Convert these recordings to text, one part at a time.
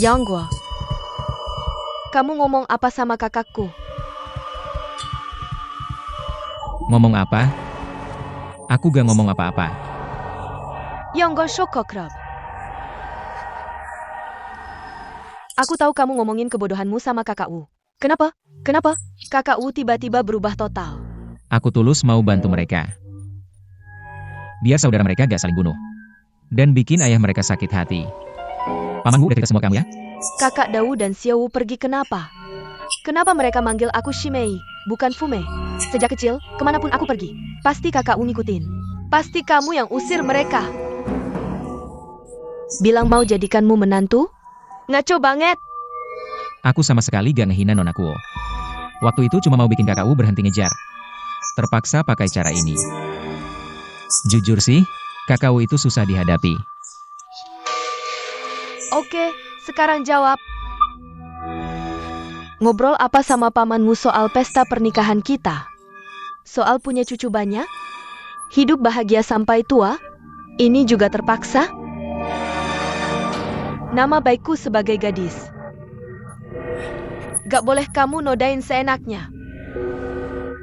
Yonggwa, kamu ngomong apa sama kakakku? Ngomong apa? Aku gak ngomong apa-apa. Yonggwa Shokokrab. Aku tahu kamu ngomongin kebodohanmu sama kakak Wu. Kenapa? Kenapa? Kakak Wu tiba-tiba berubah total. Aku tulus mau bantu mereka. Biar saudara mereka gak saling bunuh. Dan bikin ayah mereka sakit hati. Paman Wu udah cerita semua kamu ya? Kakak Dau dan Xiao Wu pergi kenapa? Kenapa mereka manggil aku Shimei, bukan Fume? Sejak kecil, kemanapun aku pergi, pasti kakak Wu ngikutin. Pasti kamu yang usir mereka. Bilang mau jadikanmu menantu? Ngaco banget. Aku sama sekali gak ngehina nonaku. Waktu itu cuma mau bikin kakak Wu berhenti ngejar. Terpaksa pakai cara ini. Jujur sih, kakak Wu itu susah dihadapi. Oke, sekarang jawab. Ngobrol apa sama pamanmu soal pesta pernikahan kita? Soal punya cucu banyak? Hidup bahagia sampai tua? Ini juga terpaksa? Nama baikku sebagai gadis. Gak boleh kamu nodain seenaknya.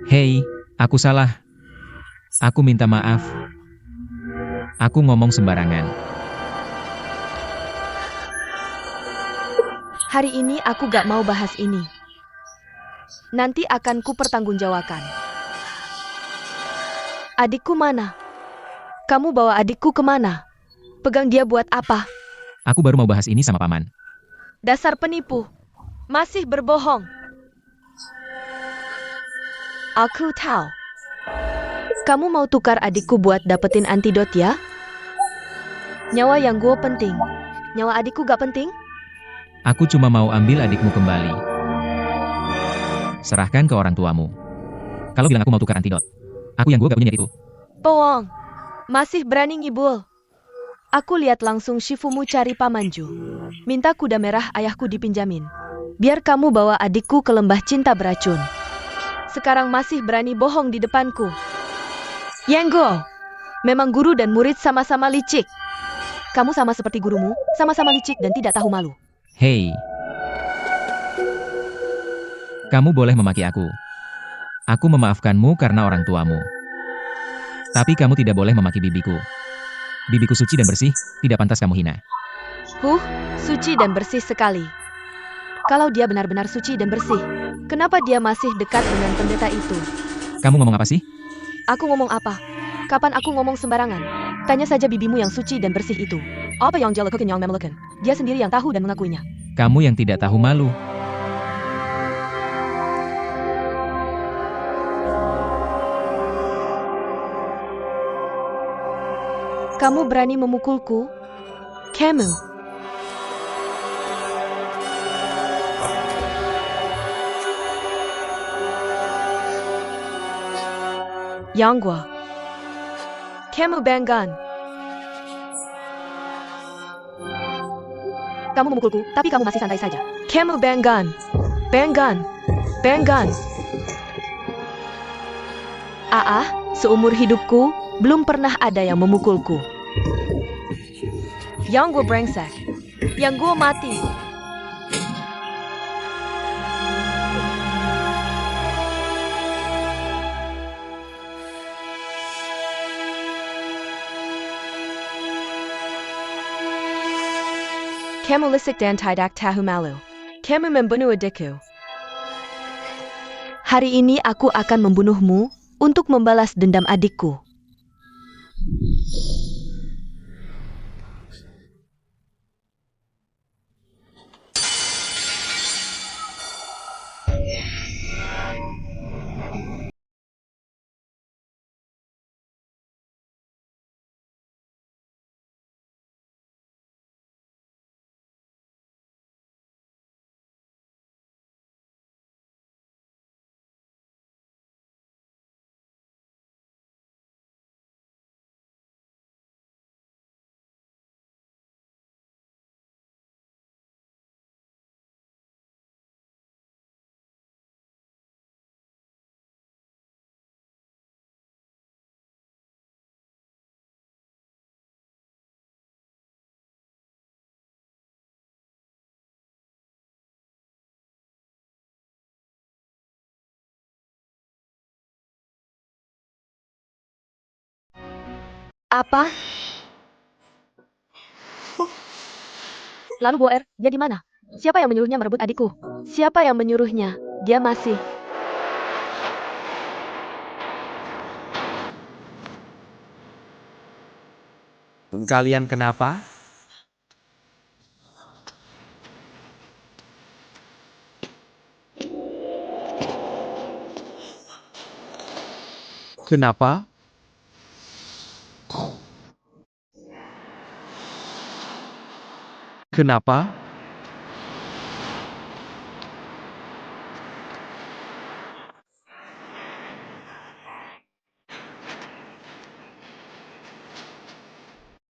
Hei, aku salah. Aku minta maaf. Aku ngomong sembarangan. Hari ini aku gak mau bahas ini. Nanti akan ku pertanggungjawabkan. Adikku mana? Kamu bawa adikku kemana? Pegang dia buat apa? Aku baru mau bahas ini sama paman. Dasar penipu. Masih berbohong. Aku tahu. Kamu mau tukar adikku buat dapetin antidot ya? Nyawa yang gue penting. Nyawa adikku gak penting? Aku cuma mau ambil adikmu kembali. Serahkan ke orang tuamu. Kalau bilang aku mau tukar antidot, aku yang gue gak punya niat itu. Bohong. Masih berani ngibul. Aku lihat langsung Shifumu cari pamanju. Minta kuda merah ayahku dipinjamin. Biar kamu bawa adikku ke lembah cinta beracun. Sekarang masih berani bohong di depanku. Yenggo, memang guru dan murid sama-sama licik. Kamu sama seperti gurumu, sama-sama licik dan tidak tahu malu. Hei, kamu boleh memaki aku. Aku memaafkanmu karena orang tuamu. Tapi kamu tidak boleh memaki bibiku. Bibiku suci dan bersih, tidak pantas kamu hina. Suci dan bersih sekali. Kalau dia benar-benar suci dan bersih, kenapa dia masih dekat dengan pendeta itu? Kamu ngomong apa sih? Aku ngomong apa? Kapan aku ngomong sembarangan? Tanya saja bibimu yang suci dan bersih itu. Apa yang dia lakukan yang memelekan? Dia sendiri yang tahu dan mengakuinya. Kamu yang tidak tahu malu. Kamu berani memukulku? Kamu. Yonggwa. Kamu banggan. Kamu memukulku, tapi kamu masih santai saja. Kamu banggan. Banggan. Banggan. Seumur hidupku, belum pernah ada yang memukulku. Yang gue brengsek. Yang gue mati. Kamu lisik dan tidak tahu malu. Kamu membunuh adikku. Hari ini aku akan membunuhmu untuk membalas dendam adikku. Apa? Lalu Boer, dia di mana? Siapa yang menyuruhnya merebut adikku? Siapa yang menyuruhnya? Dia masih... Kalian kenapa? Kenapa? Kenapa?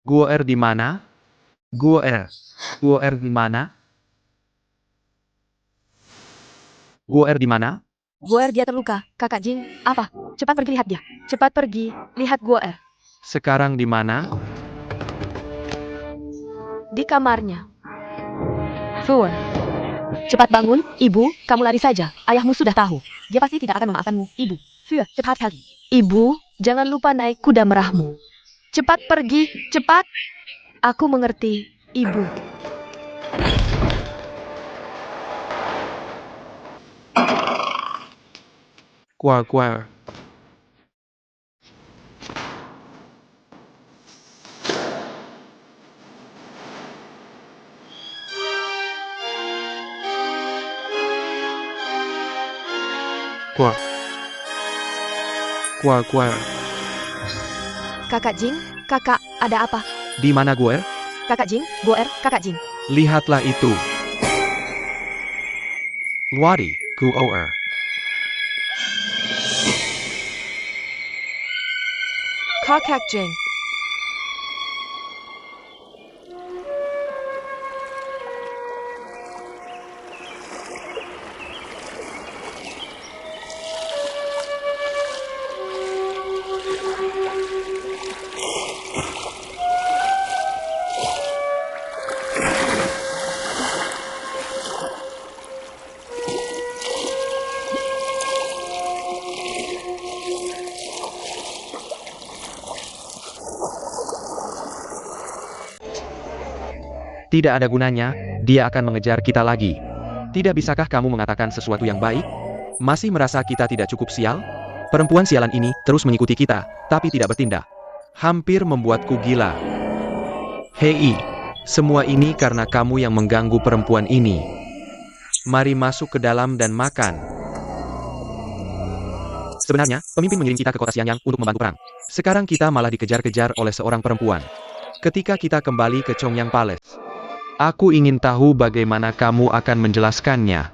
Guoer di mana? Guoer. Guoer di mana? Guoer di mana? Guoer, dia terluka. Kakak Jing, apa? Cepat pergi lihat dia. Cepat pergi, lihat Guoer. Sekarang di mana? Di kamarnya. Fuer. Cepat bangun, ibu, kamu lari saja. Ayahmu sudah tahu. Dia pasti tidak akan memaafkanmu, ibu. Fuer, cepat sekali. Ibu, jangan lupa naik kuda merahmu. Cepat pergi, cepat. Aku mengerti, ibu. Guoer. Guoer. Guoer. Kakak Jing, kakak, ada apa? Di mana Guoer? Kakak Jing, Guoer, kakak Jing. Lihatlah itu. Wadi, Guoer. Kakak Jing. Tidak ada gunanya, dia akan mengejar kita lagi. Tidak bisakah kamu mengatakan sesuatu yang baik? Masih merasa kita tidak cukup sial? Perempuan sialan ini terus mengikuti kita, tapi tidak bertindak. Hampir membuatku gila. Hei, semua ini karena kamu yang mengganggu perempuan ini. Mari masuk ke dalam dan makan. Sebenarnya, pemimpin mengirim kita ke kota Xiangyang untuk membantu perang. Sekarang kita malah dikejar-kejar oleh seorang perempuan. Ketika kita kembali ke Chongyang Palace, aku ingin tahu bagaimana kamu akan menjelaskannya.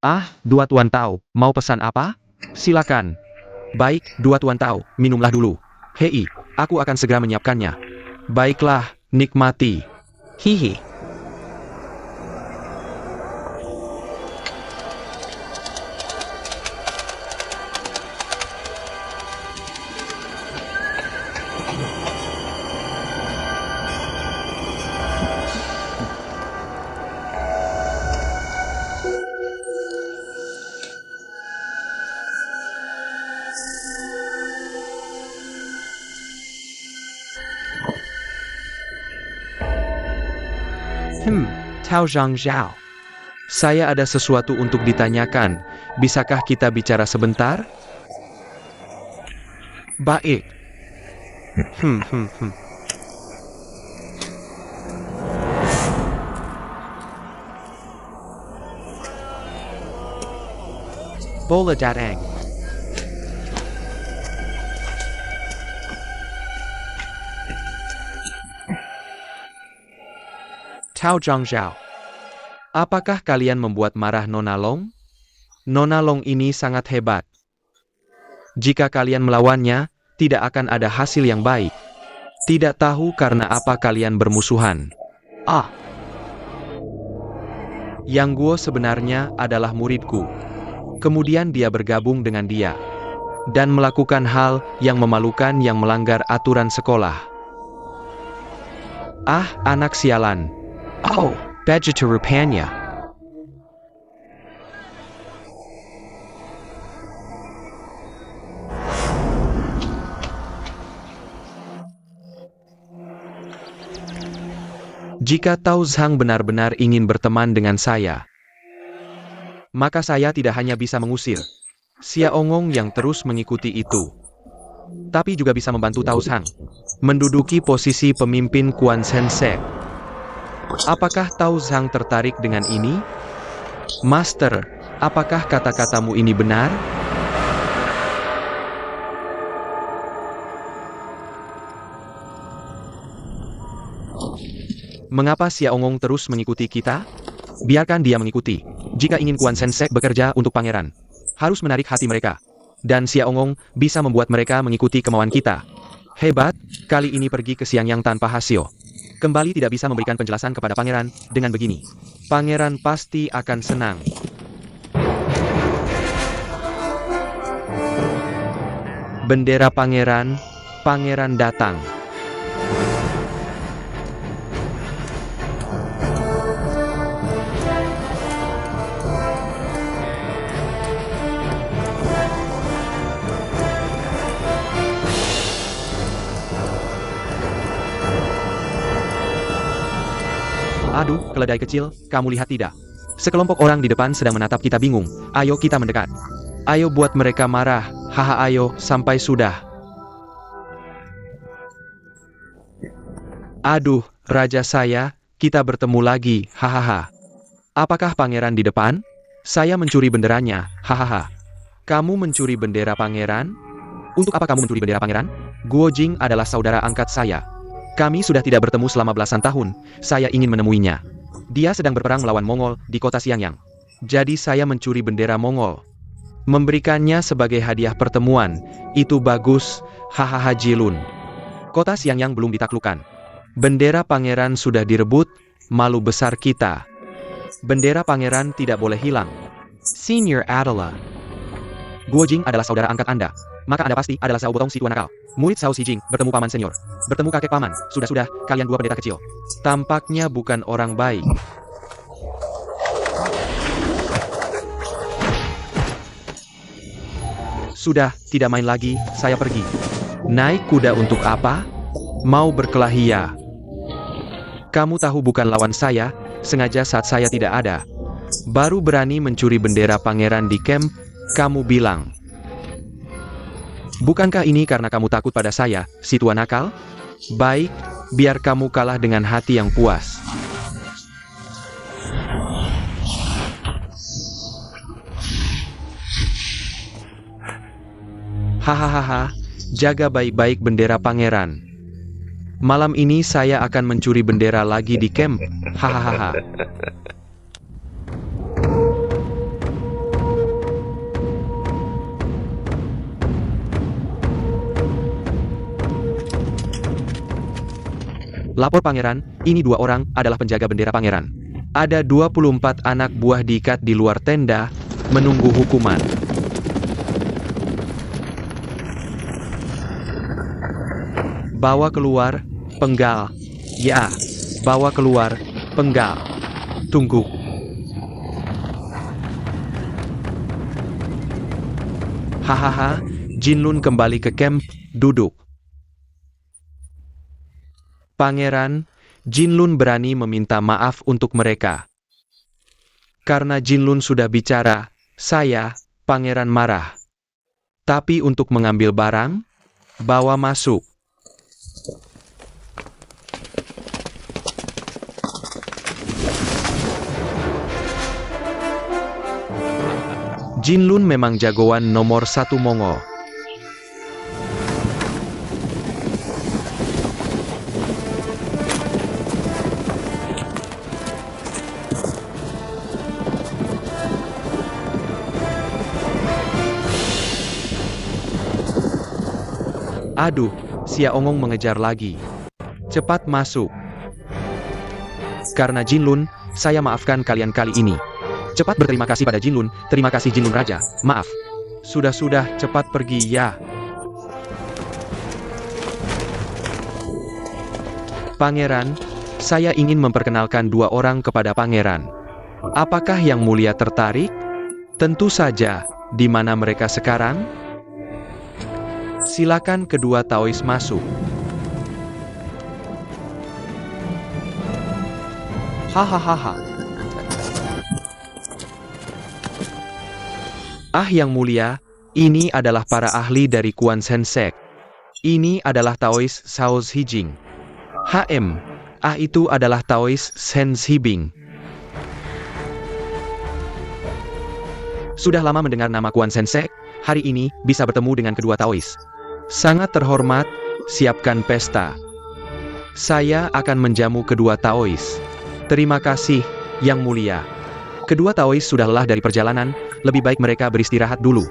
Ah, Dua Tuan Tao, mau pesan apa? Silakan. Baik, Dua Tuan Tao, minumlah dulu. Hei, aku akan segera menyiapkannya. Baiklah, nikmati. Hihi. Tao Zhangzhao. Saya ada sesuatu untuk ditanyakan. Bisakah kita bicara sebentar? Baik. Bola datang. Tao Zhangzhao. Apakah kalian membuat marah Nona Long? Nona Long ini sangat hebat. Jika kalian melawannya, tidak akan ada hasil yang baik. Tidak tahu karena apa kalian bermusuhan. Ah. Yang Guo sebenarnya adalah muridku. Kemudian dia bergabung dengan dia. Dan melakukan hal yang memalukan yang melanggar aturan sekolah. Ah, anak sialan. Oh, begitu rupanya. Jika Tao Zhang benar-benar ingin berteman dengan saya, maka saya tidak hanya bisa mengusir Xiaongong yang terus mengikuti itu, tapi juga bisa membantu Tao Zhang menduduki posisi pemimpin Quan Sensei. Apakah Tao Zhang tertarik dengan ini? Master, apakah kata-katamu ini benar? Mengapa Xiaongong terus mengikuti kita? Biarkan dia mengikuti. Jika ingin Quan Sensei bekerja untuk pangeran, harus menarik hati mereka. Dan Xiaongong bisa membuat mereka mengikuti kemauan kita. Hebat, kali ini pergi ke Xiangyang tanpa hasil. Kembali tidak bisa memberikan penjelasan kepada pangeran dengan begini. Pangeran pasti akan senang. Bendera pangeran, pangeran datang. Aduh, keledai kecil, kamu lihat tidak? Sekelompok orang di depan sedang menatap kita bingung. Ayo kita mendekat. Ayo buat mereka marah. Haha, ayo, sampai sudah. Aduh, raja saya, kita bertemu lagi. Hahaha. Apakah pangeran di depan? Saya mencuri benderanya. Hahaha. Kamu mencuri bendera pangeran? Untuk apa kamu mencuri bendera pangeran? Guo Jing adalah saudara angkat saya. Kami sudah tidak bertemu selama belasan tahun. Saya ingin menemuinya. Dia sedang berperang melawan Mongol di kota Xiangyang. Jadi saya mencuri bendera Mongol. Memberikannya sebagai hadiah pertemuan. Itu bagus. Hahaha Jilun. Kota Xiangyang belum ditaklukkan. Bendera pangeran sudah direbut. Malu besar kita. Bendera pangeran tidak boleh hilang. Senior adalah Guo Jing adalah saudara angkat Anda. Maka Anda pasti adalah Xiao Botong si tua nakal. Murid Xiao Xijing, bertemu paman senior. Bertemu kakek paman. Sudah-sudah, kalian dua pendeta kecil. Tampaknya bukan orang baik. Sudah, tidak main lagi, saya pergi. Naik kuda untuk apa? Mau berkelahi ya? Kamu tahu bukan lawan saya, sengaja saat saya tidak ada. Baru berani mencuri bendera pangeran di camp, kamu bilang. Bukankah ini karena kamu takut pada saya, si tua nakal? Baik, biar kamu kalah dengan hati yang puas. Hahaha, jaga baik-baik bendera pangeran. Malam ini saya akan mencuri bendera lagi di camp. Hahaha. Lapor pangeran, ini dua orang adalah penjaga bendera pangeran. Ada 24 anak buah diikat di luar tenda, menunggu hukuman. Bawa keluar, penggal. Ya, bawa keluar, penggal. Tunggu. Hahaha, Jinlun kembali ke camp, duduk. Pangeran, Jinlun berani meminta maaf untuk mereka. Karena Jinlun sudah bicara, saya, pangeran marah. Tapi untuk mengambil barang, bawa masuk. Jinlun memang jagoan nomor 1 Mongol. Aduh, Xiaongong mengejar lagi. Cepat masuk. Karena Jinlun, saya maafkan kalian kali ini. Cepat berterima kasih pada Jinlun, terima kasih Jinlun Raja, maaf. Sudah-sudah, cepat pergi ya. Pangeran, Saya ingin memperkenalkan dua orang kepada pangeran. Apakah Yang Mulia tertarik? Tentu saja. Di mana mereka sekarang? Silakan kedua Taois masuk. Hahaha. Yang Mulia, ini adalah para ahli dari Quan Sen Sek. Ini adalah Taois Sao Hijing. Itu adalah Taois Sen Hibing. Sudah lama mendengar nama Quan Sen Sek, hari ini bisa bertemu dengan kedua Taois. Sangat terhormat, siapkan pesta. Saya akan menjamu kedua Taois. Terima kasih, Yang Mulia. Kedua Taois sudah lelah dari perjalanan, lebih baik mereka beristirahat dulu.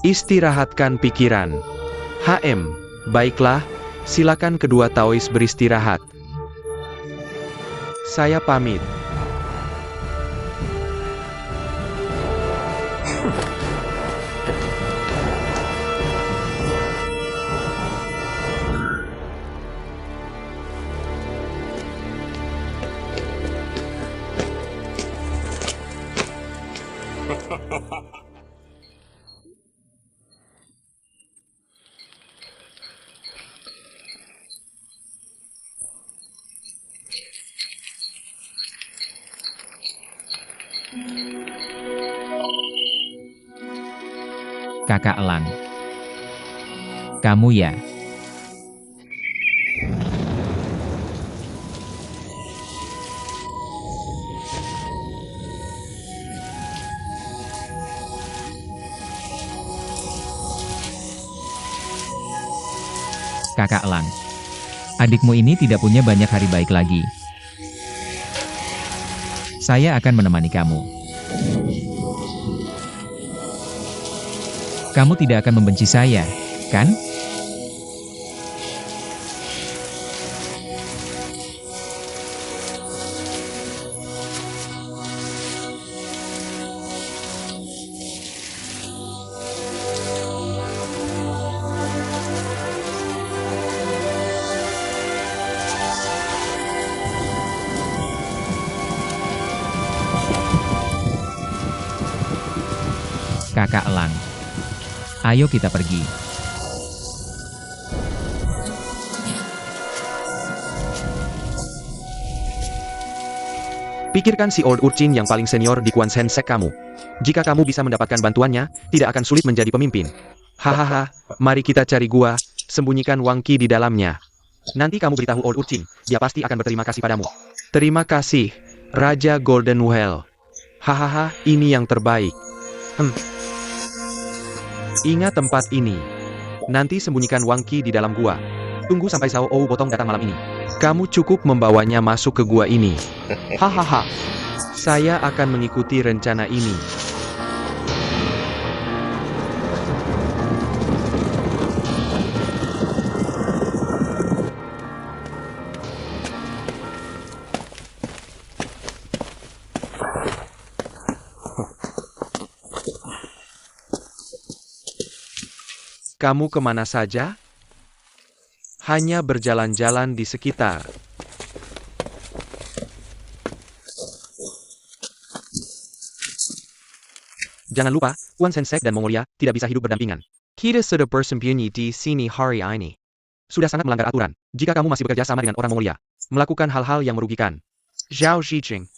Istirahatkan pikiran. Baiklah, silakan kedua Taois beristirahat. Saya pamit. Kakak Elang. Kamu ya? Kakak Elang. Adikmu ini tidak punya banyak hari baik lagi. Saya akan menemani kamu. Kamu tidak akan membenci saya, kan? Kakak Elang. Ayo kita pergi. Pikirkan si Old Urchin yang paling senior di Quan Sen Sek kamu. Jika kamu bisa mendapatkan bantuannya, tidak akan sulit menjadi pemimpin. Hahaha, mari kita cari gua, sembunyikan Wang Qi di dalamnya. Nanti kamu beritahu Old Urchin, dia pasti akan berterima kasih padamu. Terima kasih, Raja Golden Well. Hahaha, ini yang terbaik. Ingat tempat ini. Nanti sembunyikan Wang Qi di dalam gua. Tunggu sampai Sao Ou Potong datang malam ini. Kamu cukup membawanya masuk ke gua ini. Hahaha. Saya akan mengikuti rencana ini. Kamu kemana saja? Hanya berjalan-jalan di sekitar. Jangan lupa, Quan Sen Sek dan Mongolia tidak bisa hidup berdampingan. Kita sudah bersembunyi di sini hari ini. Sudah sangat melanggar aturan, jika kamu masih bekerja sama dengan orang Mongolia. Melakukan hal-hal yang merugikan. Zhao Zhijing.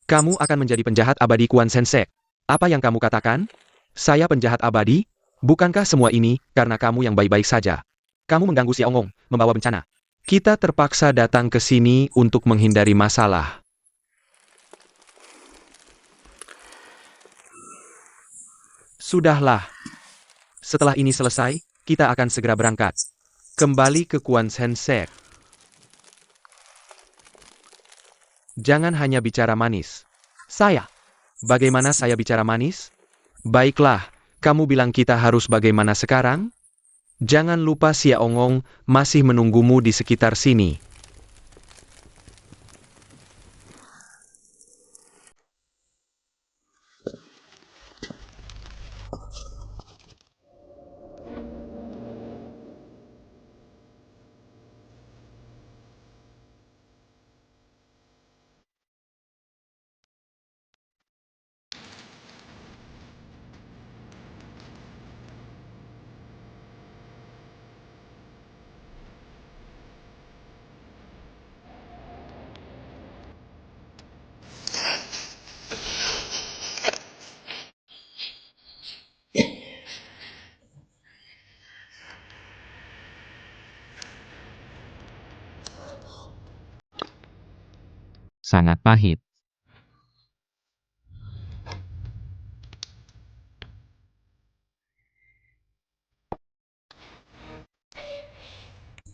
Kamu akan menjadi penjahat abadi Quan Sen Sek. Apa yang kamu katakan? Saya penjahat abadi? Bukankah semua ini karena kamu yang baik-baik saja? Kamu mengganggu Xiaongong, membawa bencana. Kita terpaksa datang ke sini untuk menghindari masalah. Sudahlah. Setelah ini selesai, kita akan segera berangkat. Kembali ke Quan Sen Sek. Jangan hanya bicara manis. Saya. Bagaimana saya bicara manis? Baiklah. Kamu bilang kita harus bagaimana sekarang? Jangan lupa Xiaongong masih menunggumu di sekitar sini. sangat pahit.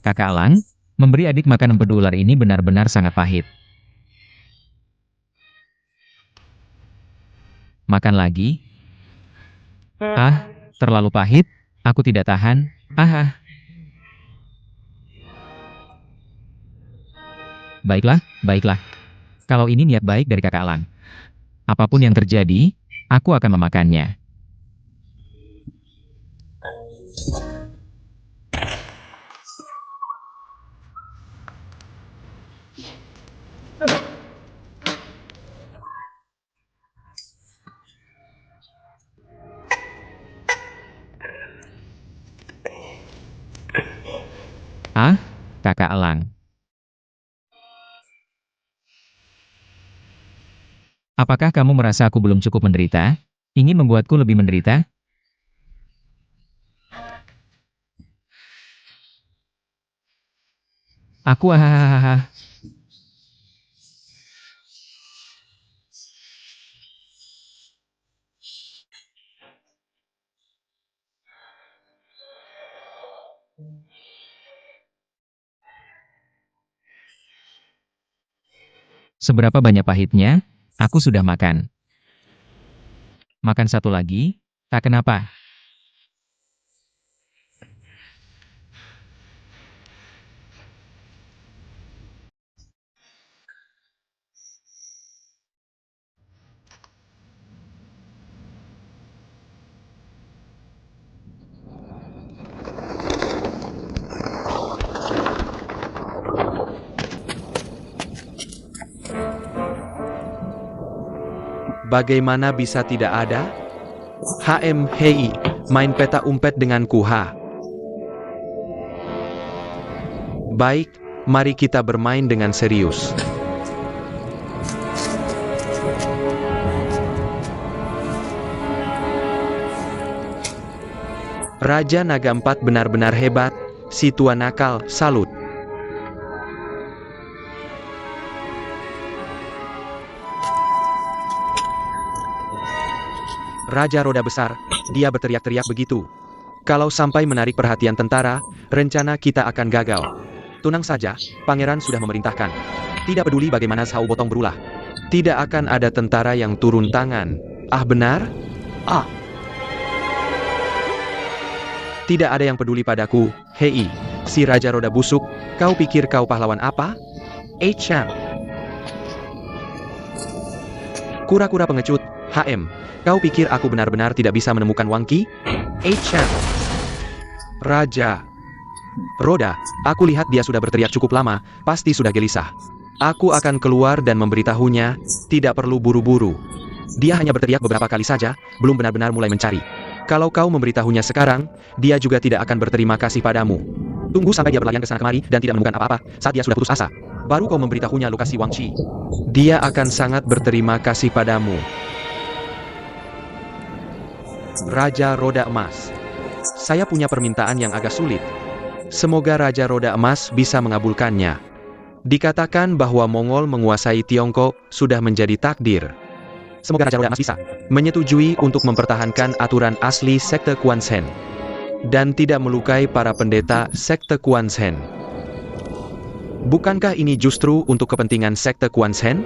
Kakak Elang, memberi adik makan empedu ular ini benar-benar sangat pahit. Makan lagi? Ah, terlalu pahit. Aku tidak tahan. Ah. Baiklah, baiklah. Kalau ini niat baik dari Kakak Elang. Apapun yang terjadi, aku akan memakannya. Ah, Kakak Elang. Apakah kamu merasa aku belum cukup menderita? Ingin membuatku lebih menderita? Aku hahaha. Seberapa banyak pahitnya? Aku sudah makan. Makan satu lagi? Tak kenapa. Bagaimana bisa tidak ada? Hei, main peta umpet denganku ha. Baik, mari kita bermain dengan serius. Raja Naga 4 benar-benar hebat, si tua nakal, salut. Raja Roda Besar, dia berteriak-teriak begitu. Kalau sampai menarik perhatian tentara, rencana kita akan gagal. Tenang saja, pangeran sudah memerintahkan. Tidak peduli bagaimana Sao Botong berulah. Tidak akan ada tentara yang turun tangan. Ah benar? Ah. Tidak ada yang peduli padaku, hei, si Raja Roda Busuk, kau pikir kau pahlawan apa? Champ. Kura-kura pengecut, kau pikir aku benar-benar tidak bisa menemukan Wang Qi? Champ. Raja Roda, aku lihat dia sudah berteriak cukup lama, pasti sudah gelisah. Aku akan keluar dan memberitahunya, tidak perlu buru-buru. Dia hanya berteriak beberapa kali saja, belum benar-benar mulai mencari. Kalau kau memberitahunya sekarang, dia juga tidak akan berterima kasih padamu. Tunggu sampai dia berlayar ke sana kemari dan tidak menemukan apa-apa, saat dia sudah putus asa. Baru kau memberitahunya lokasi Wang Qi. Dia akan sangat berterima kasih padamu. Raja Roda Emas. Saya punya permintaan yang agak sulit. Semoga Raja Roda Emas bisa mengabulkannya. Dikatakan bahwa Mongol menguasai Tiongkok sudah menjadi takdir. Semoga Raja Roda Emas bisa menyetujui untuk mempertahankan aturan asli sekte Quan Shen dan tidak melukai para pendeta sekte Quan Shen. Bukankah ini justru untuk kepentingan sekte Quan Shen?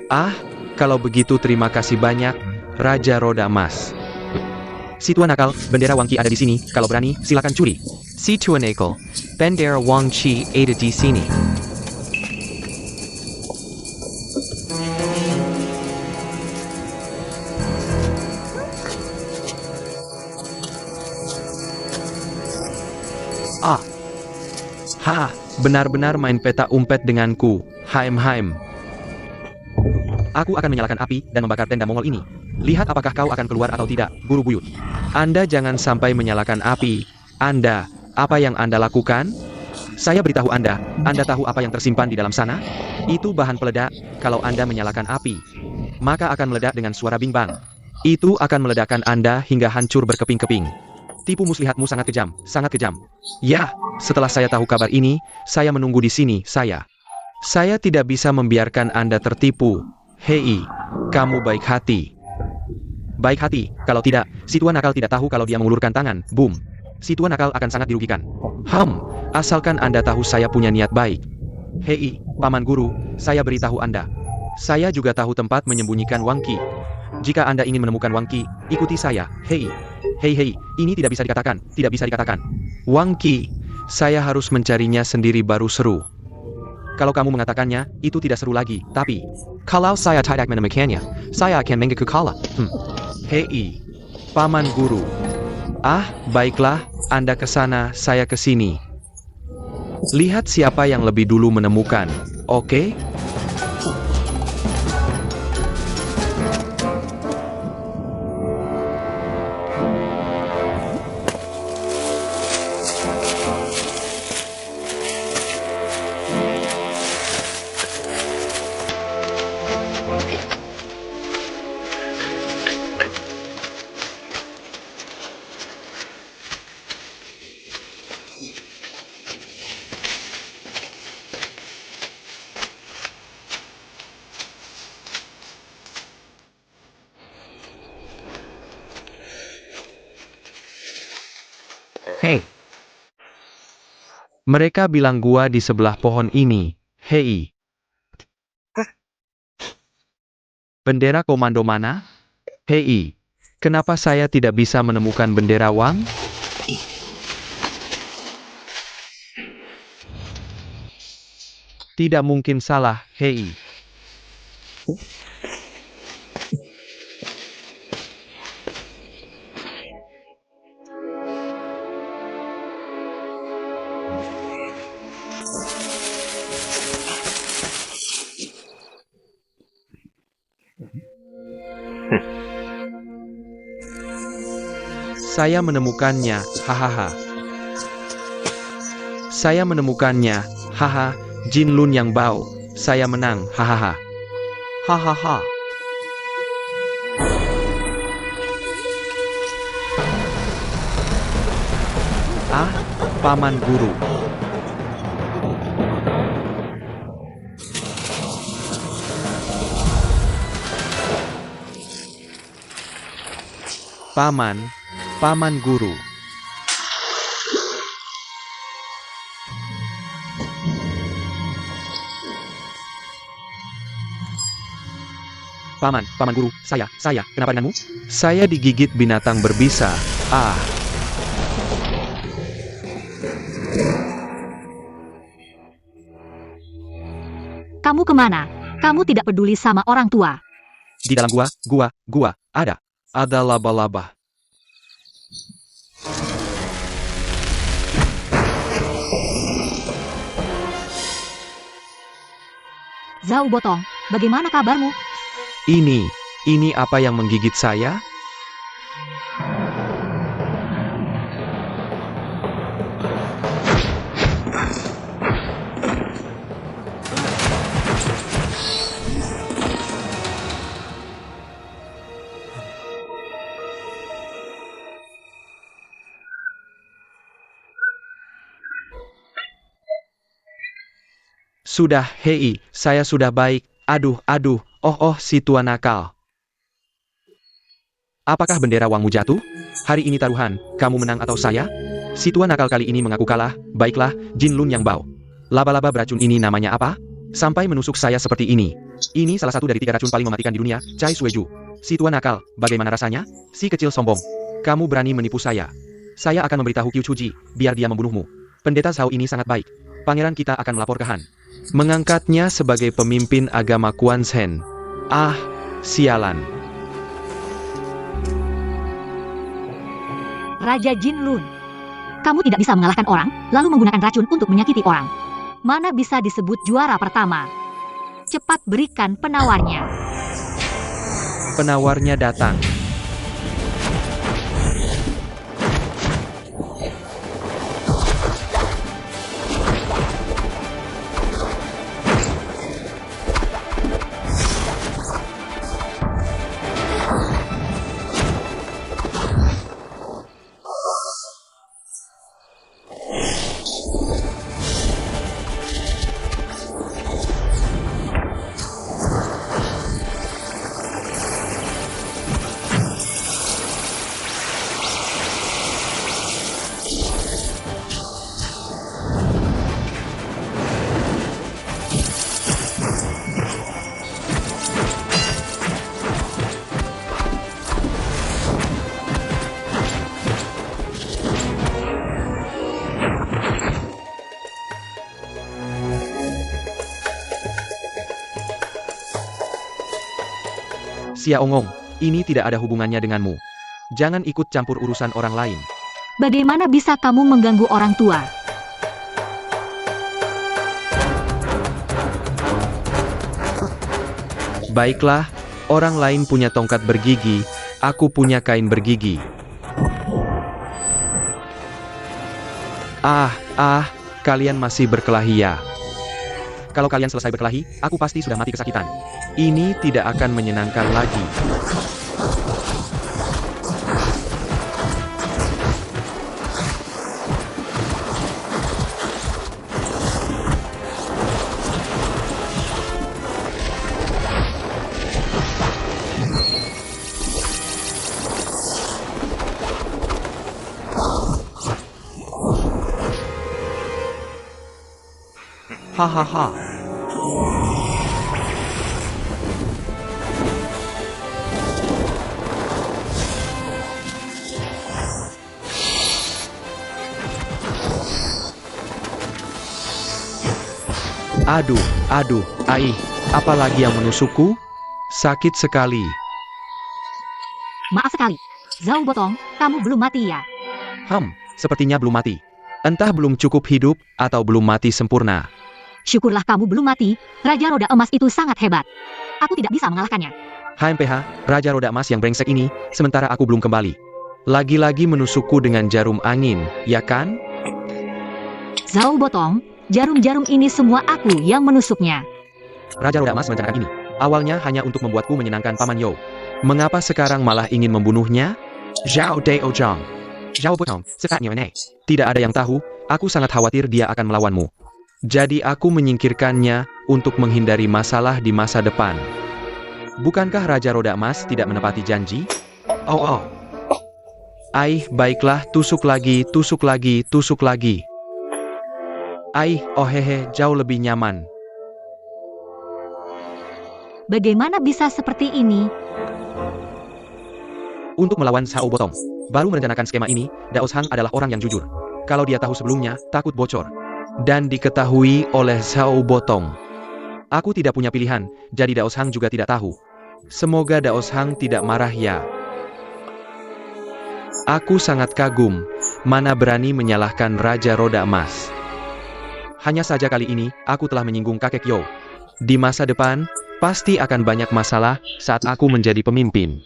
Ah, kalau begitu terima kasih banyak, Raja Roda Emas. Si tua nakal, bendera Wang Qi ada di sini. Kalau berani, silakan curi. Si tua nakal, bendera Wang Qi ada di sini. Ah, benar-benar main peta umpet denganku, Haim. Aku akan menyalakan api dan membakar tenda Mongol ini. Lihat apakah kau akan keluar atau tidak, Guru Buyut. Anda jangan sampai menyalakan api. Anda, apa yang Anda lakukan? Saya beritahu Anda tahu apa yang tersimpan di dalam sana? Itu bahan peledak. Kalau Anda menyalakan api, maka akan meledak dengan suara bing-bang. Itu akan meledakkan Anda hingga hancur berkeping-keping. Tipu muslihatmu sangat kejam, sangat kejam. Ya, setelah saya tahu kabar ini, saya menunggu di sini, saya. Saya tidak bisa membiarkan Anda tertipu. Hei, kamu baik hati. Baik hati, kalau tidak, si Tuan Nakal tidak tahu kalau dia mengulurkan tangan. Boom. Si Tuan Nakal akan sangat dirugikan. Asalkan Anda tahu saya punya niat baik. Hei, Paman Guru, saya beritahu Anda. Saya juga tahu tempat menyembunyikan Wang Qi. Jika Anda ingin menemukan Wang Qi, ikuti saya. Hei, ini tidak bisa dikatakan. Wang Qi, saya harus mencarinya sendiri baru seru. Kalau kamu mengatakannya, itu tidak seru lagi. Tapi, kalau saya tidak menemukannya, saya akan mengaku kalah. Hei, Paman Guru. Baiklah, Anda ke sana, saya ke sini. Lihat siapa yang lebih dulu menemukan, oke? Hei, Mereka bilang gua di sebelah pohon ini. Hei. Bendera komando mana? Hei. Kenapa saya tidak bisa menemukan bendera Wang? Tidak mungkin salah, hei. Saya menemukannya, hahaha. Saya menemukannya, haha. Jin Lun yang bau. Saya menang, hahaha. Hahaha. Paman Guru. Paman Guru. Paman Guru, saya, kenapa denganmu? Saya digigit binatang berbisa. Kamu kemana? Kamu tidak peduli sama orang tua. Di dalam gua, ada laba-laba. Zhao Botong, bagaimana kabarmu? Ini apa yang menggigit saya? Sudah, hei, saya sudah baik. Aduh, si Tuan Nakal. Apakah bendera Wangmu jatuh? Hari ini taruhan, kamu menang atau saya? Si Tuan Nakal kali ini mengaku kalah. Baiklah, Jin Lun yang bau. Laba-laba beracun ini namanya apa? Sampai menusuk saya seperti ini. Ini salah satu dari 3 racun paling mematikan di dunia, Cai Sueju. Si Tuan Nakal, bagaimana rasanya? Si kecil sombong. Kamu berani menipu saya. Saya akan memberitahu Qiu Chuji, biar dia membunuhmu. Pendeta Zhao ini sangat baik. Pangeran kita akan melapor ke Han. Mengangkatnya sebagai pemimpin agama Quan Shen. Sialan. Raja Jin Lun. Kamu tidak bisa mengalahkan orang, lalu menggunakan racun untuk menyakiti orang. Mana bisa disebut juara pertama? Cepat berikan penawarnya. Penawarnya datang. Xiaongong, ini tidak ada hubungannya denganmu. Jangan ikut campur urusan orang lain. Bagaimana bisa kamu mengganggu orang tua? Baiklah, orang lain punya tongkat bergigi, aku punya kain bergigi. Kalian masih berkelahi ya? Kalau kalian selesai berkelahi, aku pasti sudah mati kesakitan. Ini tidak akan menyenangkan lagi. Hahaha. Aduh, apalagi yang menusukku? Sakit sekali. Maaf sekali. Zhao Botong, kamu belum mati ya? Sepertinya belum mati. Entah belum cukup hidup, atau belum mati sempurna. Syukurlah kamu belum mati. Raja Roda Emas itu sangat hebat. Aku tidak bisa mengalahkannya. HMPH, Raja Roda Emas yang brengsek ini, sementara aku belum kembali. Lagi-lagi menusukku dengan jarum angin, ya kan? Zhao Botong, jarum-jarum ini semua aku yang menusuknya. Raja Roda Emas merencanakan ini. Awalnya hanya untuk membuatku menyenangkan Paman Yo. Mengapa sekarang malah ingin membunuhnya? Zhao Daojang. Zhao Botong, sepatnya ne. Tidak ada yang tahu, aku sangat khawatir dia akan melawanmu. Jadi aku menyingkirkannya untuk menghindari masalah di masa depan. Bukankah Raja Roda Emas tidak menepati janji? Baiklah, tusuk lagi. Jauh lebih nyaman. Bagaimana bisa seperti ini? Untuk melawan Zhao Botong, baru merencanakan skema ini, Daos Hang adalah orang yang jujur. Kalau dia tahu sebelumnya, takut bocor. Dan diketahui oleh Zhao Botong. Aku tidak punya pilihan, jadi Daos Hang juga tidak tahu. Semoga Daos Hang tidak marah ya. Aku sangat kagum, mana berani menyalahkan Raja Roda Emas. Hanya saja kali ini, aku telah menyinggung kakek Yo. Di masa depan, pasti akan banyak masalah saat aku menjadi pemimpin.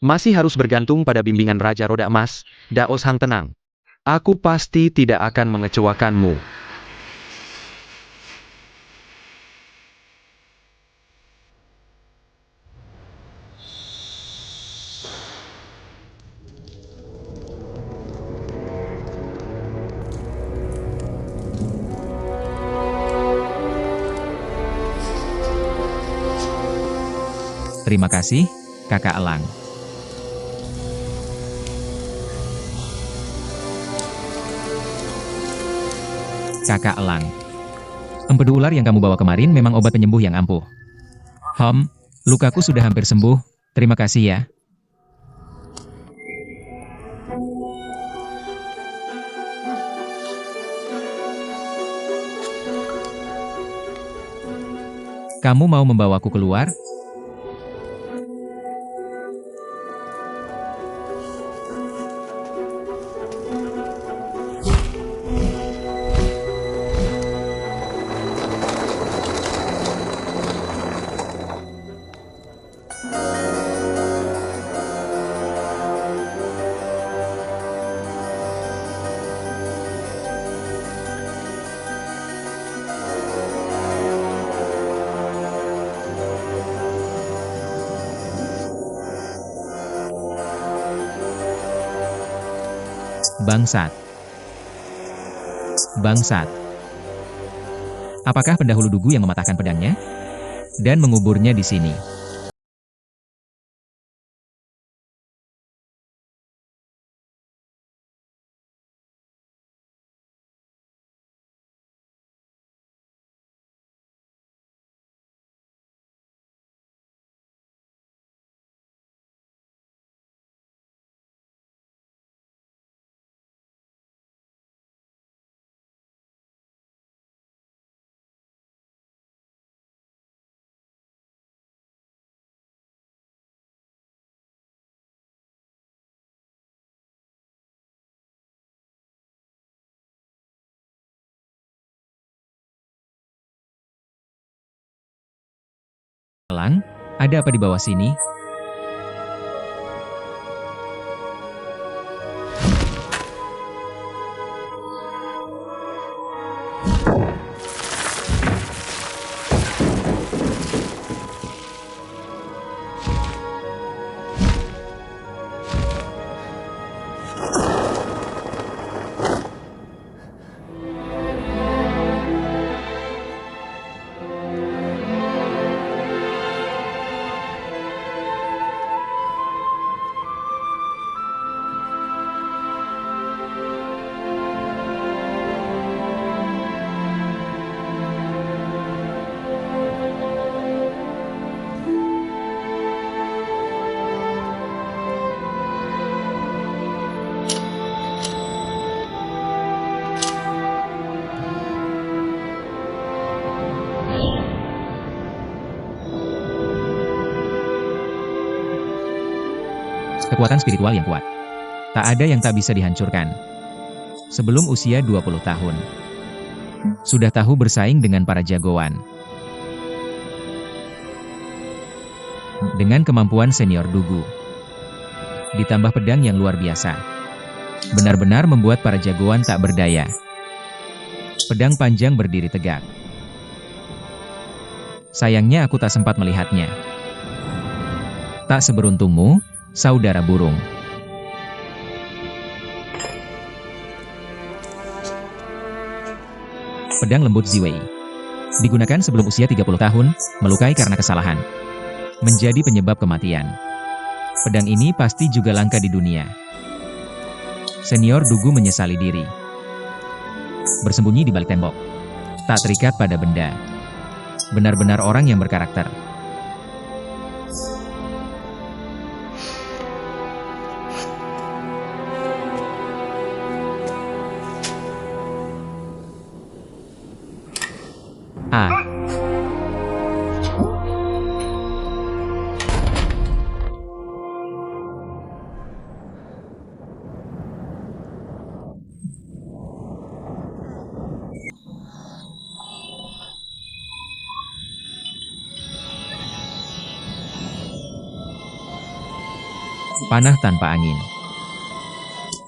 Masih harus bergantung pada bimbingan Raja Roda Emas. Daos Hang tenang. Aku pasti tidak akan mengecewakanmu. Terima kasih, Kakak Elang. Kakak Elang. Empedu ular yang kamu bawa kemarin memang obat penyembuh yang ampuh. Lukaku sudah hampir sembuh. Terima kasih ya. Kamu mau membawaku keluar? Bangsat. Apakah pendahulu Dugu yang mematahkan pedangnya? Dan menguburnya di sini. Elang, ada apa di bawah sini? Kekuatan spiritual yang kuat. Tak ada yang tak bisa dihancurkan. Sebelum usia 20 tahun. Sudah tahu bersaing dengan para jagoan. Dengan kemampuan senior Dugu. Ditambah pedang yang luar biasa. Benar-benar membuat para jagoan tak berdaya. Pedang panjang berdiri tegak. Sayangnya aku tak sempat melihatnya. Tak seberuntungmu, saudara burung. Pedang lembut Ziwei. Digunakan sebelum usia 30 tahun, melukai karena kesalahan. Menjadi penyebab kematian. Pedang ini pasti juga langka di dunia. Senior Dugu menyesali diri. Bersembunyi di balik tembok. Tak terikat pada benda. Benar-benar orang yang berkarakter. Ah. Panah tanpa angin.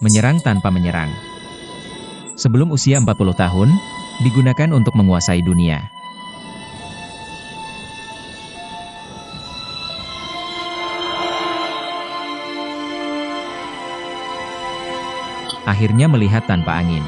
Menyerang tanpa menyerang. Sebelum usia 40 tahun, digunakan untuk menguasai dunia. Akhirnya melihat tanpa angin.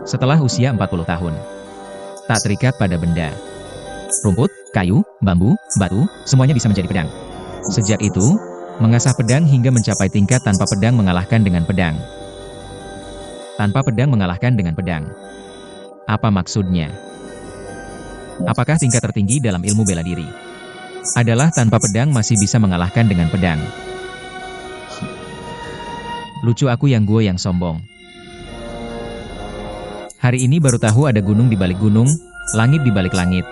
Setelah usia 40 tahun. Tak terikat pada benda. Rumput, kayu, bambu, batu, semuanya bisa menjadi pedang. Sejak itu, mengasah pedang hingga mencapai tingkat tanpa pedang mengalahkan dengan pedang. Tanpa pedang mengalahkan dengan pedang. Apa maksudnya? Apakah tingkat tertinggi dalam ilmu bela diri? Adalah tanpa pedang masih bisa mengalahkan dengan pedang. Lucu aku yang gue yang sombong. Hari ini baru tahu ada gunung di balik gunung, langit di balik langit.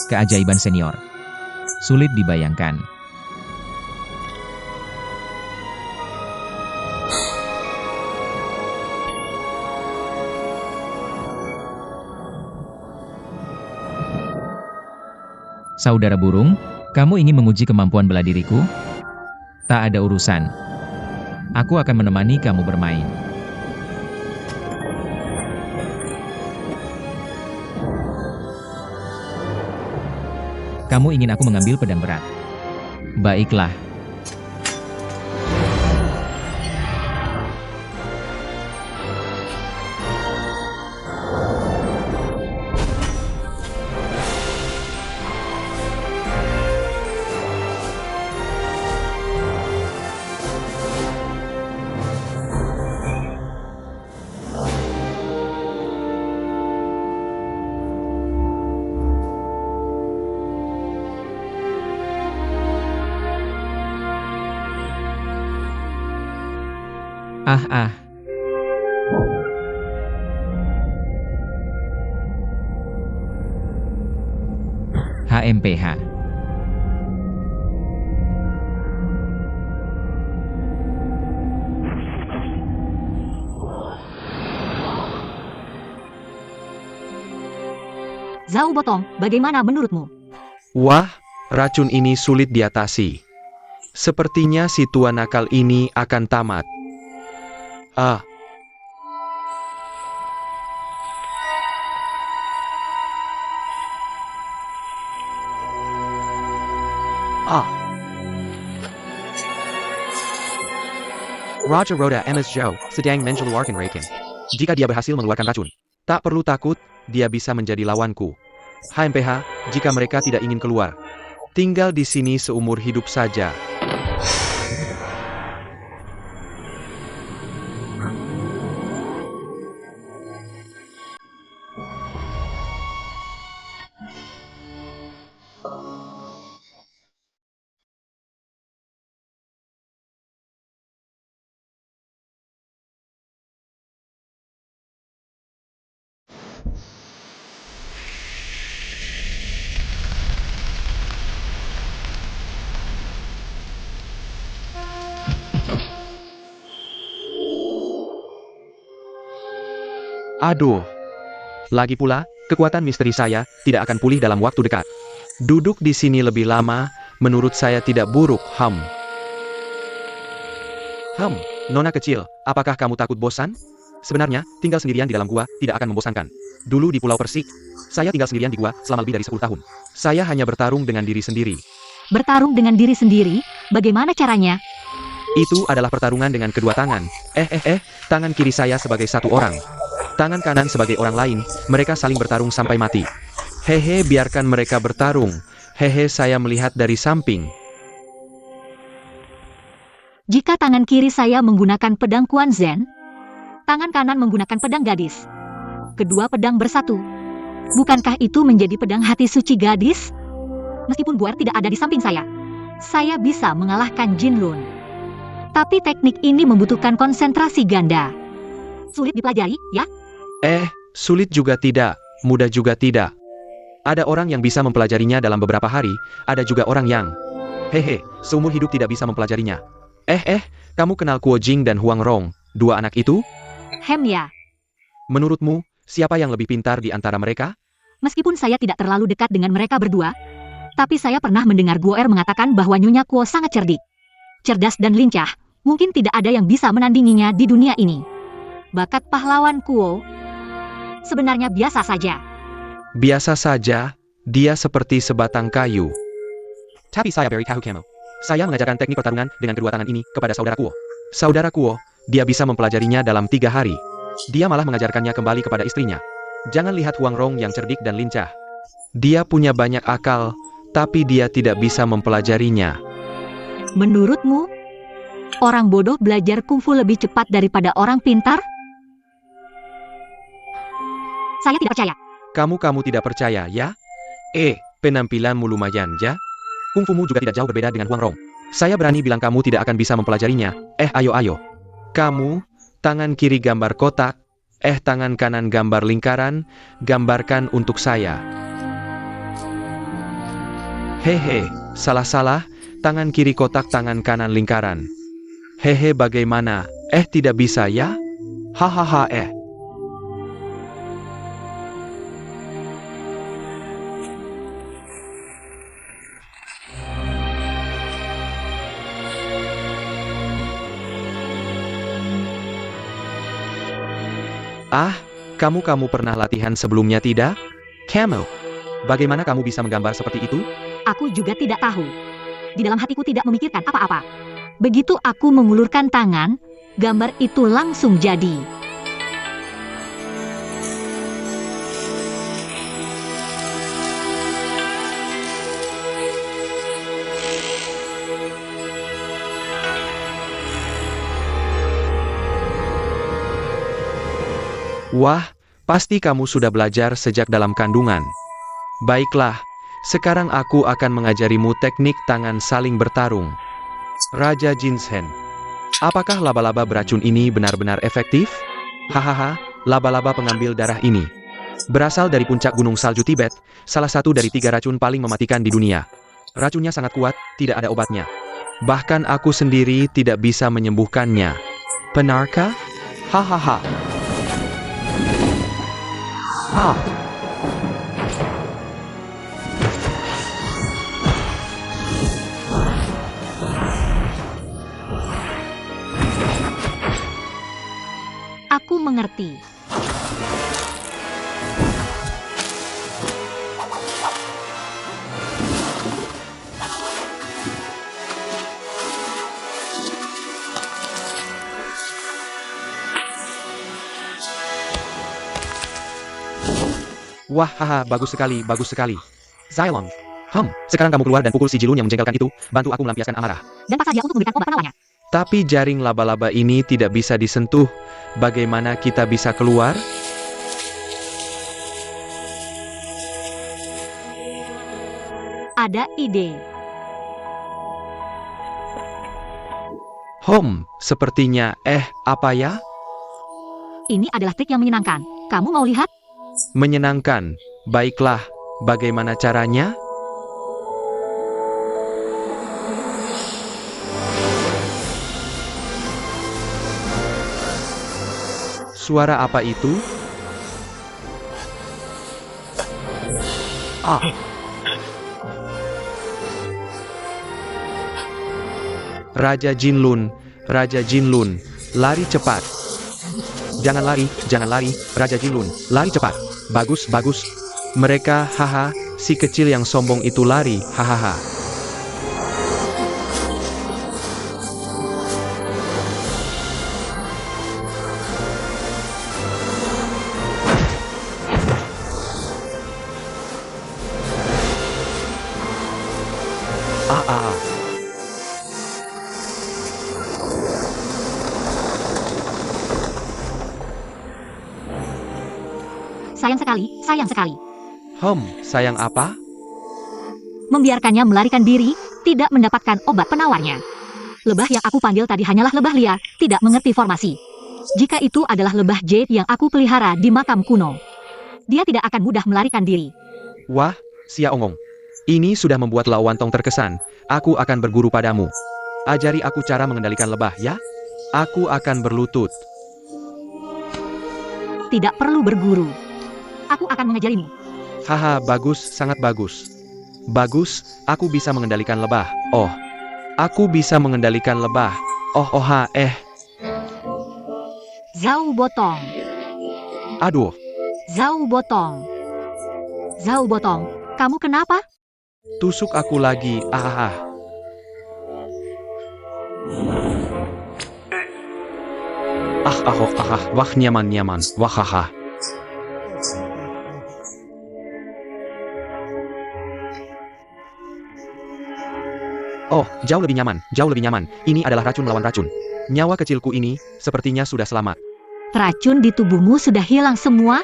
Keajaiban senior. Sulit dibayangkan. Saudara burung, kamu ingin menguji kemampuan bela diriku? Tak ada urusan. Aku akan menemani kamu bermain. Kamu ingin aku mengambil pedang berat? Baiklah. Ah ah. HMPH. Zhao Botong, bagaimana menurutmu? Wah, racun ini sulit diatasi. Sepertinya si tua nakal ini akan tamat. Ah, Raja Roda MS Zhou sedang mengeluarkan racun. Jika dia berhasil mengeluarkan racun, tak perlu takut, dia bisa menjadi lawanku. HMPH, jika mereka tidak ingin keluar, tinggal di sini seumur hidup saja. Aduh. Lagi pula, kekuatan misteri saya tidak akan pulih dalam waktu dekat. Duduk di sini lebih lama, menurut saya tidak buruk, Nona kecil, apakah kamu takut bosan? Sebenarnya, tinggal sendirian di dalam gua tidak akan membosankan. Dulu di Pulau Persik, saya tinggal sendirian di gua selama lebih dari 10 tahun. Saya hanya bertarung dengan diri sendiri. Bertarung dengan diri sendiri, bagaimana caranya? Itu adalah pertarungan dengan kedua tangan. Tangan kiri saya sebagai satu orang. Tangan kanan sebagai orang lain, mereka saling bertarung sampai mati. Hehe, biarkan mereka bertarung. Hehe, saya melihat dari samping. Jika tangan kiri saya menggunakan pedang Quan Zhen, tangan kanan menggunakan pedang gadis. Kedua pedang bersatu. Bukankah itu menjadi pedang hati suci gadis? Meskipun Guer tidak ada di samping saya bisa mengalahkan Jin Lun. Tapi teknik ini membutuhkan konsentrasi ganda. Sulit dipelajari, ya? Sulit juga tidak, mudah juga tidak. Ada orang yang bisa mempelajarinya dalam beberapa hari, ada juga orang yang, seumur hidup tidak bisa mempelajarinya. Kamu kenal Kuo Jing dan Huang Rong, dua anak itu? Ya. Menurutmu, siapa yang lebih pintar di antara mereka? Meskipun saya tidak terlalu dekat dengan mereka berdua, tapi saya pernah mendengar Guer mengatakan bahwa Nyonya Kuo sangat cerdik, cerdas dan lincah. Mungkin tidak ada yang bisa menandinginya di dunia ini. Bakat pahlawan Kuo sebenarnya biasa saja. Biasa saja, dia seperti sebatang kayu. Tapi saya beritahu kamu, saya mengajarkan teknik pertarungan dengan kedua tangan ini kepada saudara Kuo. Saudara Kuo, dia bisa mempelajarinya dalam 3 hari. Dia malah mengajarkannya kembali kepada istrinya. Jangan lihat Huang Rong yang cerdik dan lincah. Dia punya banyak akal, tapi dia tidak bisa mempelajarinya. Menurutmu, orang bodoh belajar kungfu lebih cepat daripada orang pintar? Saya tidak percaya. Kamu tidak percaya, ya? Penampilanmu lumayan, ya? Kungfumu juga tidak jauh berbeda dengan Huang Rong. Saya berani bilang kamu tidak akan bisa mempelajarinya. Ayo. Kamu, tangan kiri gambar kotak, tangan kanan gambar lingkaran, gambarkan untuk saya. Salah, tangan kiri kotak, tangan kanan lingkaran. Bagaimana? Tidak bisa, ya? Hahaha. Kamu pernah latihan sebelumnya tidak? Kamu, bagaimana kamu bisa menggambar seperti itu? Aku juga tidak tahu. Di dalam hatiku tidak memikirkan apa-apa. Begitu aku mengulurkan tangan, gambar itu langsung jadi. Wah, pasti kamu sudah belajar sejak dalam kandungan. Baiklah, sekarang aku akan mengajarimu teknik tangan saling bertarung. Raja Jinshen. Apakah laba-laba beracun ini benar-benar efektif? Hahaha, laba-laba pengambil darah ini berasal dari puncak gunung salju Tibet, salah satu dari 3 racun paling mematikan di dunia. Racunnya sangat kuat, tidak ada obatnya. Bahkan aku sendiri tidak bisa menyembuhkannya. Benarkah? Hahaha. Ah. Aku mengerti. Wah, haha, bagus sekali, bagus sekali. Xylon. Sekarang kamu keluar dan pukul si Jilun yang menjengkelkan itu, bantu aku melampiaskan amarah. Dan paksa dia untuk memberikan obat penawarnya. Tapi jaring laba-laba ini tidak bisa disentuh. Bagaimana kita bisa keluar? Ada ide. Sepertinya, apa ya? Ini adalah trik yang menyenangkan. Kamu mau lihat? Menyenangkan. Baiklah, bagaimana caranya? Suara apa itu? Ah. Raja Jinlun, Raja Jinlun, lari cepat. Jangan lari, Raja Jinlun, lari cepat. Bagus, bagus. Mereka, haha, si kecil yang sombong itu lari, hahaha. Ah. Sayang sekali, sayang sekali. Sayang apa? Membiarkannya melarikan diri, tidak mendapatkan obat penawarnya. Lebah yang aku panggil tadi hanyalah lebah liar, tidak mengerti formasi. Jika itu adalah lebah jade yang aku pelihara di makam kuno, dia tidak akan mudah melarikan diri. Wah, Xia Ongong. Ini sudah membuat Lao Wantong terkesan. Aku akan berguru padamu. Ajari aku cara mengendalikan lebah, ya? Aku akan berlutut. Tidak perlu berguru. Aku akan mengajarimu. Haha, bagus, sangat bagus. Bagus, aku bisa mengendalikan lebah. Oh, aku bisa mengendalikan lebah. Zhao Botong. Aduh, Zhao Botong. Zhao Botong, kamu kenapa? tusuk aku lagi. Wah, nyaman. Wah, haha. Oh, jauh lebih nyaman. Ini adalah racun melawan racun. Nyawa kecilku ini, sepertinya sudah selamat. Racun di tubuhmu sudah hilang semua?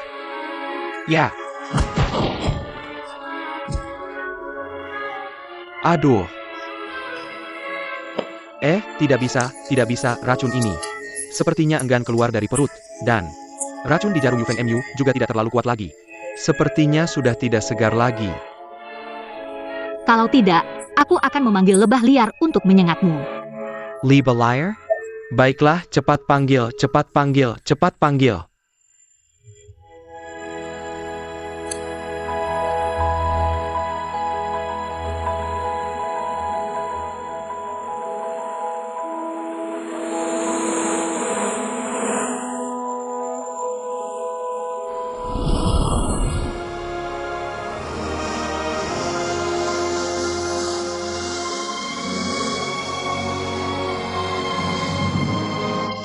Ya. Aduh. Tidak bisa, racun ini. Sepertinya enggan keluar dari perut, dan racun di jarum Yuven Mu juga tidak terlalu kuat lagi. Sepertinya sudah tidak segar lagi. Kalau tidak, aku akan memanggil lebah liar untuk menyengatmu. Lebah liar? Baiklah, cepat panggil.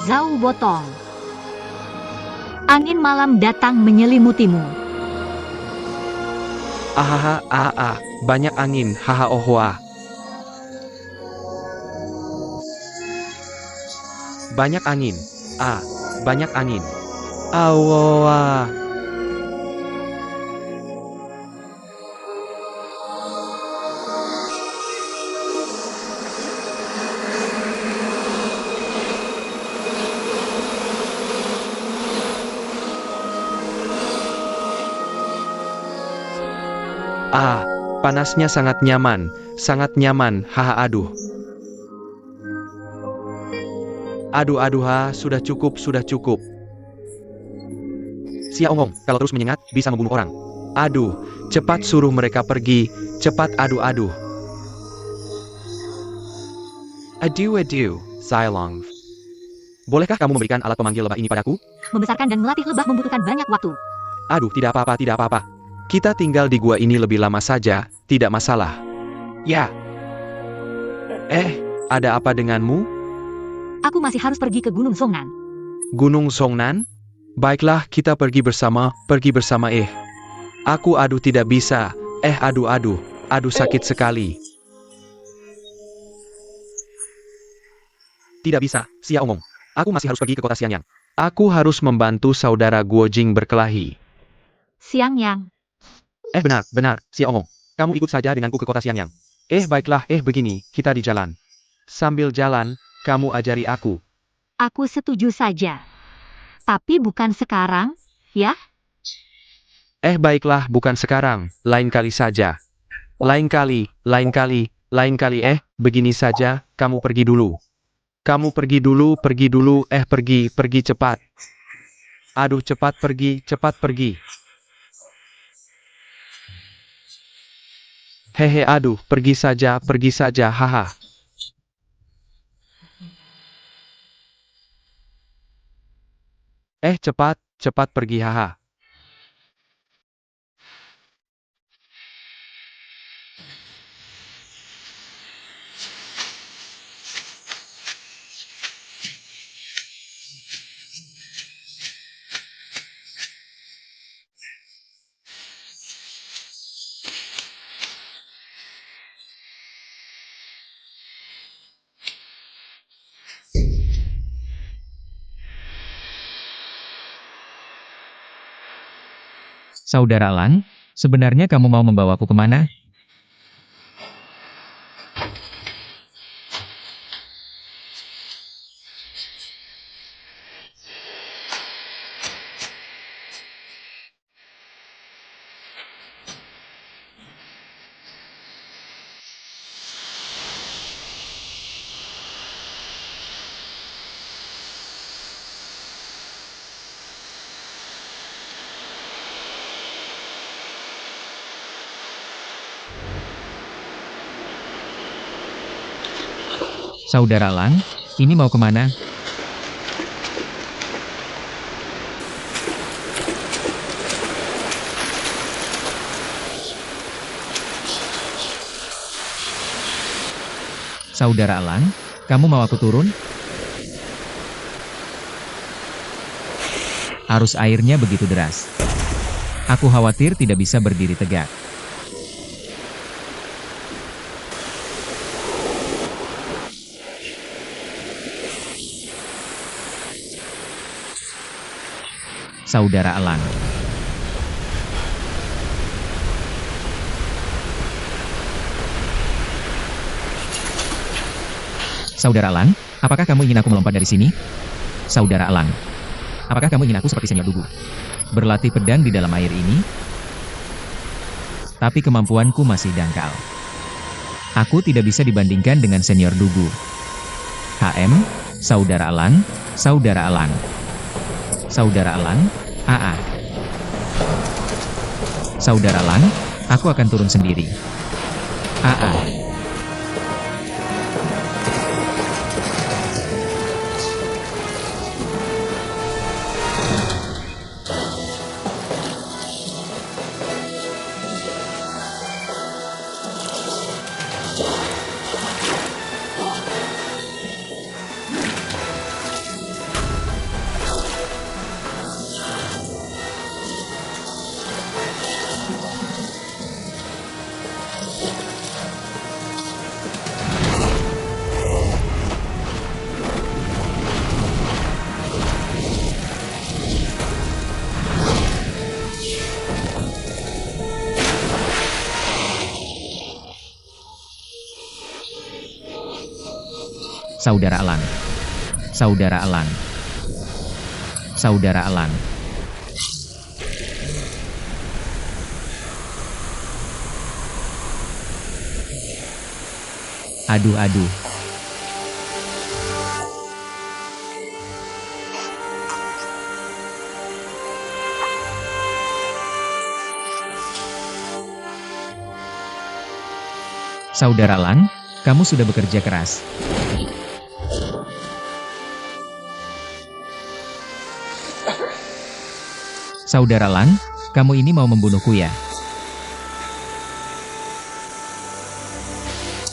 Zhao Botong. Angin malam datang menyelimutimu. Banyak angin, ohwa. Banyak angin, banyak angin. Awoa. Ah, panasnya sangat nyaman, haha aduh. Aduh ha, sudah cukup. Sia Ongong, kalau terus menyengat, bisa membunuh orang. Aduh, cepat suruh mereka pergi, cepat aduh. Aduh, Silong. Bolehkah kamu memberikan alat pemanggil lebah ini padaku? Membesarkan dan melatih lebah membutuhkan banyak waktu. Aduh, tidak apa-apa. Kita tinggal di gua ini lebih lama saja, tidak masalah. Ya. Ada apa denganmu? Aku masih harus pergi ke Gunung Songnan. Gunung Songnan? Baiklah, kita pergi bersama. Aku tidak bisa. Aduh sakit sekali. Tidak bisa, Sia Ongong. Aku masih harus pergi ke kota Xiangyang. Aku harus membantu saudara Guojing berkelahi. Xiangyang. Benar, Sia Ongong. Kamu ikut saja denganku ke kota Xiangyang. Baiklah, begini, kita di jalan. Sambil jalan, kamu ajari aku. Aku setuju saja. Tapi bukan sekarang, ya? Baiklah, bukan sekarang, lain kali saja. Lain kali, begini saja, kamu pergi dulu. Pergi cepat. Aduh, cepat pergi. Hehe, aduh, pergi saja, haha. Cepat pergi, haha. Saudara Lang, sebenarnya kamu mau membawaku kemana? Saudara Lang, ini mau kemana? Saudara Lang, kamu mau aku turun? Arus airnya begitu deras. Aku khawatir tidak bisa berdiri tegak. Saudara Lang. Saudara Lang, apakah kamu ingin aku melompat dari sini? Saudara Lang. Apakah kamu ingin aku seperti senior Dugu? Berlatih pedang di dalam air ini? Tapi kemampuanku masih dangkal. Aku tidak bisa dibandingkan dengan senior Dugu. Saudara Lang, Saudara Lang. Saudara Lang, Saudara Lang, aku akan turun sendiri. Saudara Lang. Saudara Lang. Saudara Lang. Aduh aduh. Saudara Lang, kamu sudah bekerja keras. Saudara Lang, kamu ini mau membunuhku ya?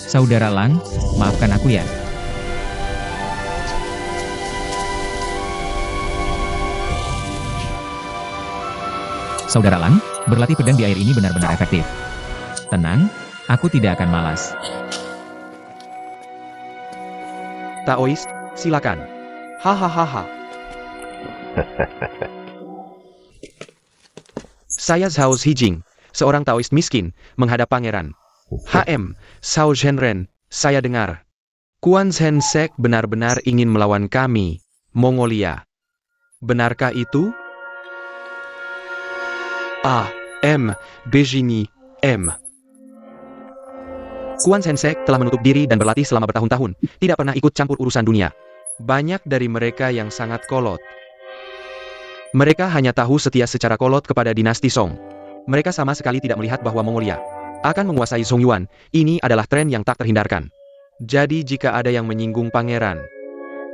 Saudara Lang, maafkan aku ya. Saudara Lang, berlatih pedang di air ini benar-benar efektif. Tenang, aku tidak akan malas. Taoist, silakan. Hahaha. Saya Zhao Zijing, seorang Taoist miskin, menghadap pangeran. Zhao Zhenren, saya dengar. Quan Zhen Sek benar-benar ingin melawan kami, Mongolia. Benarkah itu? Begini, Quan Zhen Sek telah menutup diri dan berlatih selama bertahun-tahun, tidak pernah ikut campur urusan dunia. Banyak dari mereka yang sangat kolot. Mereka hanya tahu setia secara kolot kepada dinasti Song. Mereka sama sekali tidak melihat bahwa Mongolia akan menguasai Songyuan. Ini adalah tren yang tak terhindarkan. Jadi jika ada yang menyinggung pangeran,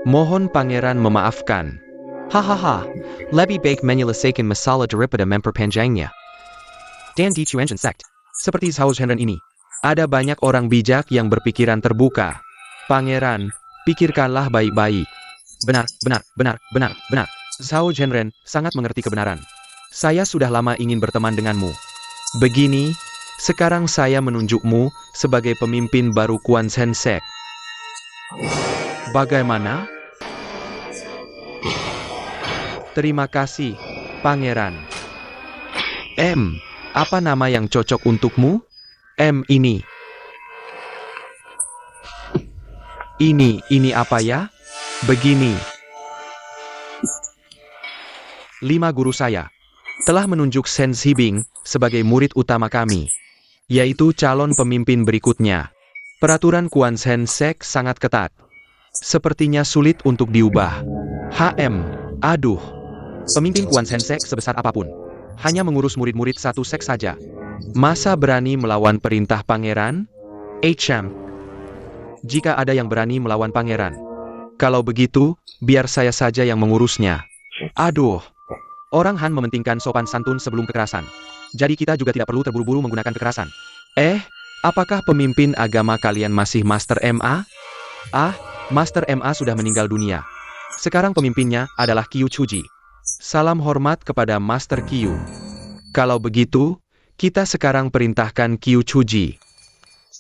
mohon pangeran memaafkan. Hahaha, lebih baik menyelesaikan masalah daripada memperpanjangnya. Dan di Chuanchen Sect, seperti Zhao Zhenren ini, ada banyak orang bijak yang berpikiran terbuka. Pangeran, pikirkanlah baik-baik. Benar. Zhao Zhenren sangat mengerti kebenaran. Saya sudah lama ingin berteman denganmu. Begini, sekarang saya menunjukmu sebagai pemimpin baru Quan Zhen Sek. Bagaimana? Terima kasih, Pangeran. Apa nama yang cocok untukmu? Ini. Ini apa ya? Begini. 5 guru saya telah menunjuk Shen Zibing sebagai murid utama kami, yaitu calon pemimpin berikutnya. Peraturan Quan Zhen Sek sangat ketat. Sepertinya sulit untuk diubah. Aduh. Pemimpin Quan Zhen Sek sebesar apapun, hanya mengurus murid-murid satu sek saja. Masa berani melawan perintah pangeran? Jika ada yang berani melawan pangeran, kalau begitu, biar saya saja yang mengurusnya. Aduh. Orang Han mementingkan sopan santun sebelum kekerasan. Jadi kita juga tidak perlu terburu-buru menggunakan kekerasan. Apakah pemimpin agama kalian masih Master MA? Master MA sudah meninggal dunia. Sekarang pemimpinnya adalah Qiu Chuji. Salam hormat kepada Master Qiu. Kalau begitu, kita sekarang perintahkan Qiu Chuji.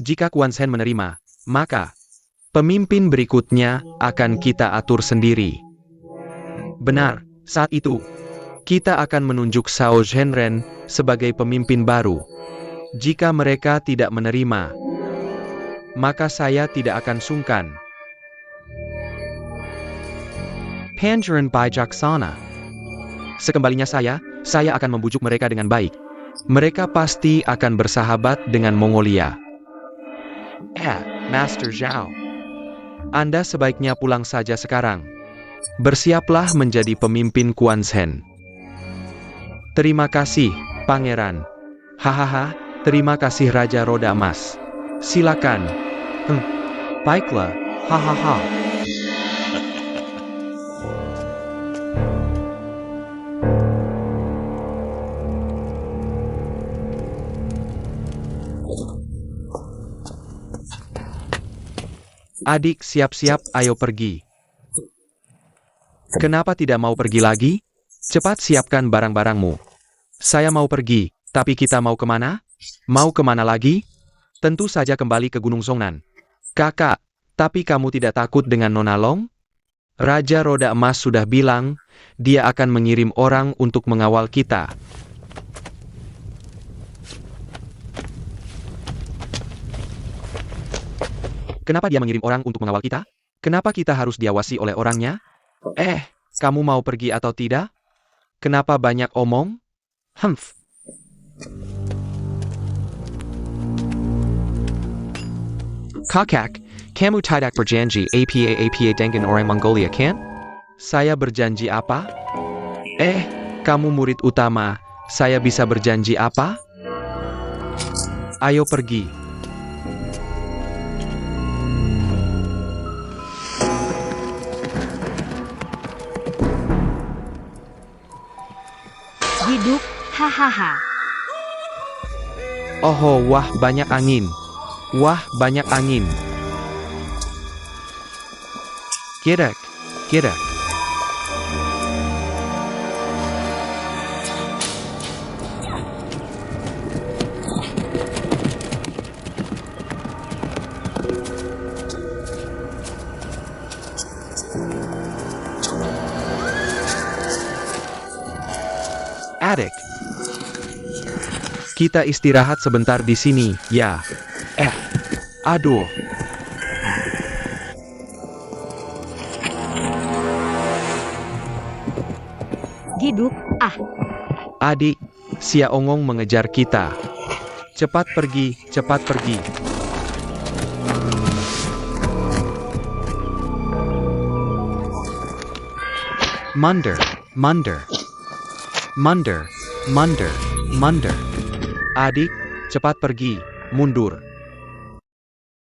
Jika Quan Zhen menerima, maka pemimpin berikutnya akan kita atur sendiri. Benar, saat itu kita akan menunjuk Zhao Zhenren sebagai pemimpin baru. Jika mereka tidak menerima, maka saya tidak akan sungkan. Pangeran bijaksana. Sekembalinya saya akan membujuk mereka dengan baik. Mereka pasti akan bersahabat dengan Mongolia. Master Zhao. Anda sebaiknya pulang saja sekarang. Bersiaplah menjadi pemimpin Quan Zhen. Terima kasih, Pangeran. Hahaha, terima kasih Raja Roda Emas. Silakan. Baiklah, hahaha. Adik, siap-siap, ayo pergi. Kenapa tidak mau pergi lagi? Cepat siapkan barang-barangmu. Saya mau pergi, tapi kita mau kemana? Mau kemana lagi? Tentu saja kembali ke Gunung Zongnan. Kakak, tapi kamu tidak takut dengan Nona Long? Raja Roda Emas sudah bilang, dia akan mengirim orang untuk mengawal kita. Kenapa dia mengirim orang untuk mengawal kita? Kenapa kita harus diawasi oleh orangnya? Kamu mau pergi atau tidak? Kenapa banyak omong? Kakak, Kamu tidak berjanji apa dengan orang Mongolia kan? Saya berjanji apa? Kamu murid utama, saya bisa berjanji apa? Ayo pergi. Hidup, hahaha. Oh, wah, banyak angin. Wah, banyak angin. Gerak, gerak. Adik. Kita istirahat sebentar di sini, ya. Aduh. Hidup, Adik, Sia Ongong mengejar kita. Cepat pergi, cepat pergi. Mundur, mundur. Mundur, mundur, mundur. Adik, cepat pergi, mundur.